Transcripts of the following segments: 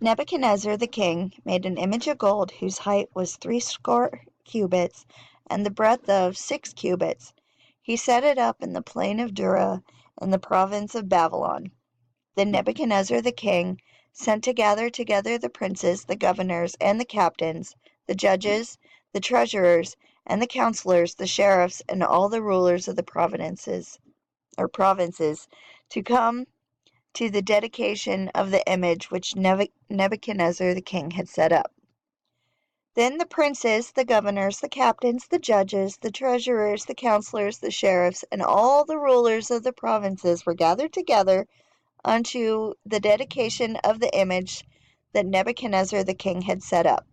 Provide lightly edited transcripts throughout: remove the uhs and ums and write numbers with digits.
Nebuchadnezzar the king made an image of gold whose height was 60 cubits, and the breadth of 6 cubits. He set it up in the plain of Dura, in the province of Babylon. Then Nebuchadnezzar the king sent to gather together the princes, the governors, and the captains, the judges, the treasurers, and the counselors, the sheriffs, and all the rulers of the provinces, to come to the dedication of the image which Nebuchadnezzar the king had set up. Then the princes, the governors, the captains, the judges, the treasurers, the counselors, the sheriffs, and all the rulers of the provinces were gathered together unto the dedication of the image that Nebuchadnezzar the king had set up.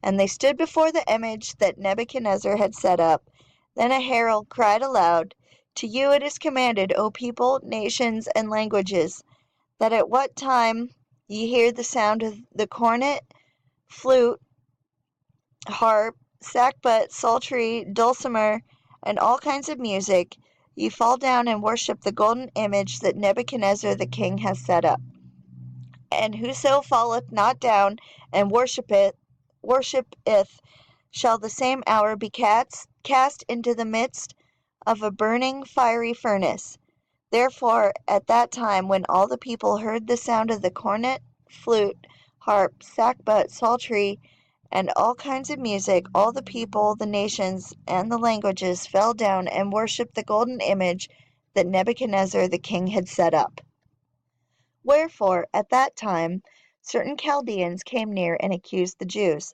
And they stood before the image that Nebuchadnezzar had set up. Then a herald cried aloud, To you it is commanded, O people, nations, and languages, that at what time ye hear the sound of the cornet, flute, harp, sackbut, psaltery, dulcimer, and all kinds of music, ye fall down and worship the golden image that Nebuchadnezzar the king hath set up. And whoso falleth not down and worshipeth shall the same hour be cast into the midst of a burning fiery furnace. Therefore at that time, when all the people heard the sound of the cornet, flute, harp, sackbut, psaltery, and all kinds of music, all the people, the nations, and the languages fell down and worshipped the golden image that Nebuchadnezzar the king had set up. Wherefore at that time certain Chaldeans came near and accused the Jews.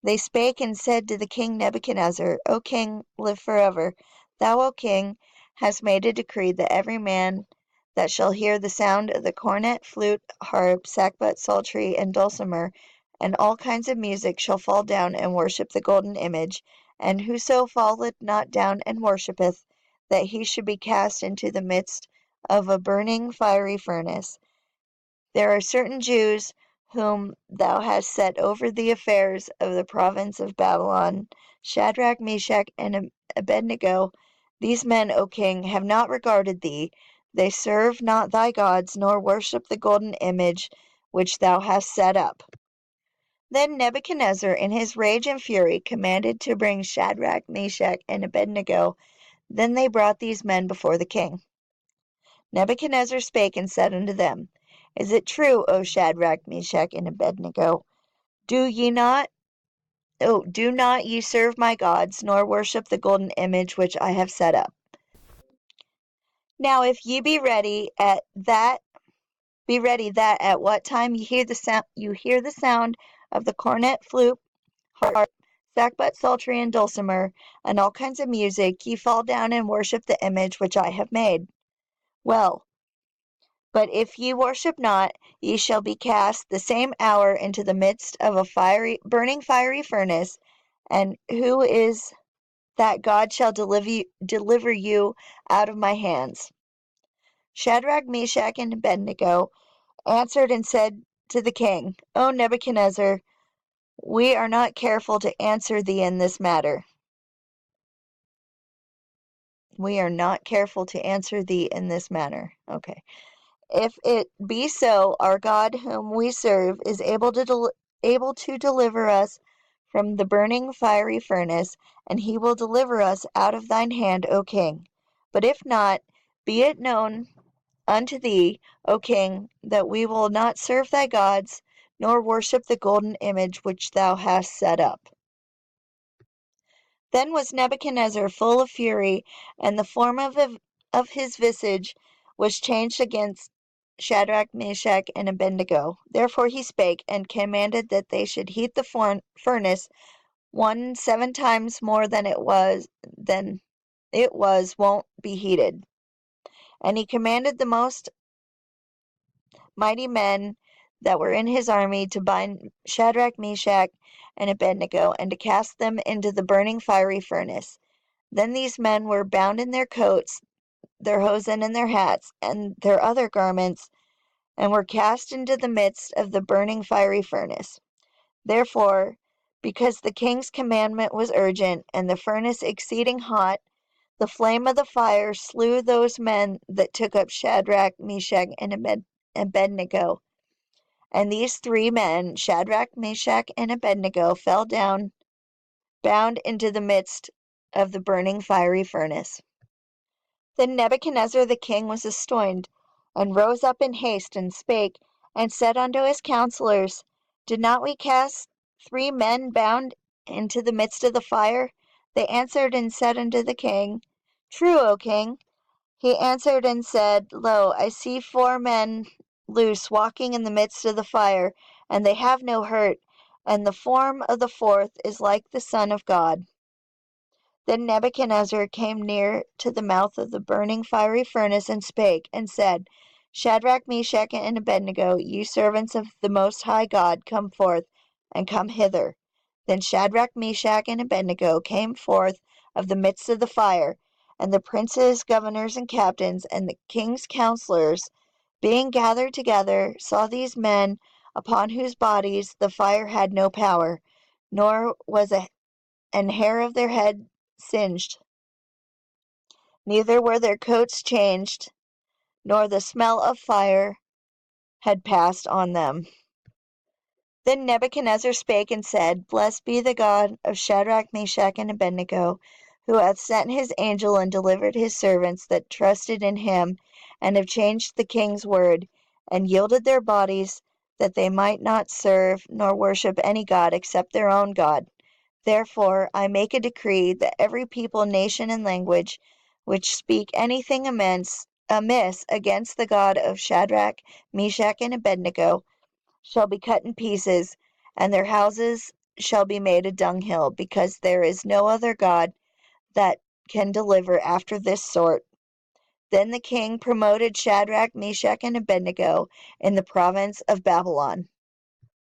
They spake and said to the king Nebuchadnezzar, O king, live forever. Thou, O king, hast made a decree that every man that shall hear the sound of the cornet, flute, harp, sackbut, psaltery, and dulcimer, and all kinds of music, shall fall down and worship the golden image, and whoso falleth not down and worshippeth, that he should be cast into the midst of a burning fiery furnace. There are certain Jews whom thou hast set over the affairs of the province of Babylon, Shadrach, Meshach, and Abednego. These men, O king, have not regarded thee. They serve not thy gods, nor worship the golden image which thou hast set up. Then Nebuchadnezzar, in his rage and fury, commanded to bring Shadrach, Meshach, and Abednego. Then they brought these men before the king. Nebuchadnezzar spake and said unto them, Is it true, O Shadrach, Meshach, and Abednego? Do not ye serve my gods, nor worship the golden image which I have set up? Now if ye be ready that at what time you hear the sound of the cornet, flute, harp, sackbut, psaltery, and dulcimer, and all kinds of music, ye fall down and worship the image which I have made. Well, but if ye worship not, ye shall be cast the same hour into the midst of a burning fiery furnace. And who is that God shall deliver you out of my hands? Shadrach, Meshach, and Abednego answered and said to the king, O Nebuchadnezzar, we are not careful to answer thee in this matter. We are not careful to answer thee in this manner. Okay. If it be so, our God whom we serve is able to deliver us from the burning fiery furnace, and he will deliver us out of thine hand, O king. But if not, be it known unto thee, O king, that we will not serve thy gods, nor worship the golden image which thou hast set up. Then was Nebuchadnezzar full of fury, and the form of his visage was changed against Shadrach, Meshach, and Abednego. Therefore he spake, and commanded that they should heat the furnace 7 times more than it was wont be heated. And he commanded the most mighty men that were in his army to bind Shadrach, Meshach, and Abednego, and to cast them into the burning fiery furnace. Then these men were bound in their coats, their hosen, and their hats, and their other garments, and were cast into the midst of the burning fiery furnace. Therefore, because the king's commandment was urgent, and the furnace exceeding hot, the flame of the fire slew those men that took up Shadrach, Meshach, and Abednego. And these 3 men, Shadrach, Meshach, and Abednego, fell down, bound into the midst of the burning fiery furnace. Then Nebuchadnezzar the king was astonished, and rose up in haste, and spake, and said unto his counselors, Did not we cast 3 men bound into the midst of the fire? They answered and said unto the king, True, O king. He answered and said, Lo, I see 4 men loose walking in the midst of the fire, and they have no hurt, and the form of the 4th is like the Son of God. Then Nebuchadnezzar came near to the mouth of the burning fiery furnace, and spake, and said, Shadrach, Meshach, and Abednego, ye servants of the Most High God, come forth, and come hither. Then Shadrach, Meshach, and Abednego came forth of the midst of the fire, and the princes, governors, and captains, and the king's counselors, being gathered together, saw these men, upon whose bodies the fire had no power, nor was an hair of their head singed, neither were their coats changed, nor the smell of fire had passed on them. Then Nebuchadnezzar spake and said, Blessed be the God of Shadrach, Meshach, and Abednego, who hath sent his angel and delivered his servants that trusted in him, and have changed the king's word, and yielded their bodies, that they might not serve nor worship any god except their own God. Therefore I make a decree that every people, nation, and language which speak anything amiss against the God of Shadrach, Meshach, and Abednego shall be cut in pieces, and their houses shall be made a dunghill, because there is no other God that can deliver after this sort. Then the king promoted Shadrach, Meshach, and Abednego in the province of Babylon.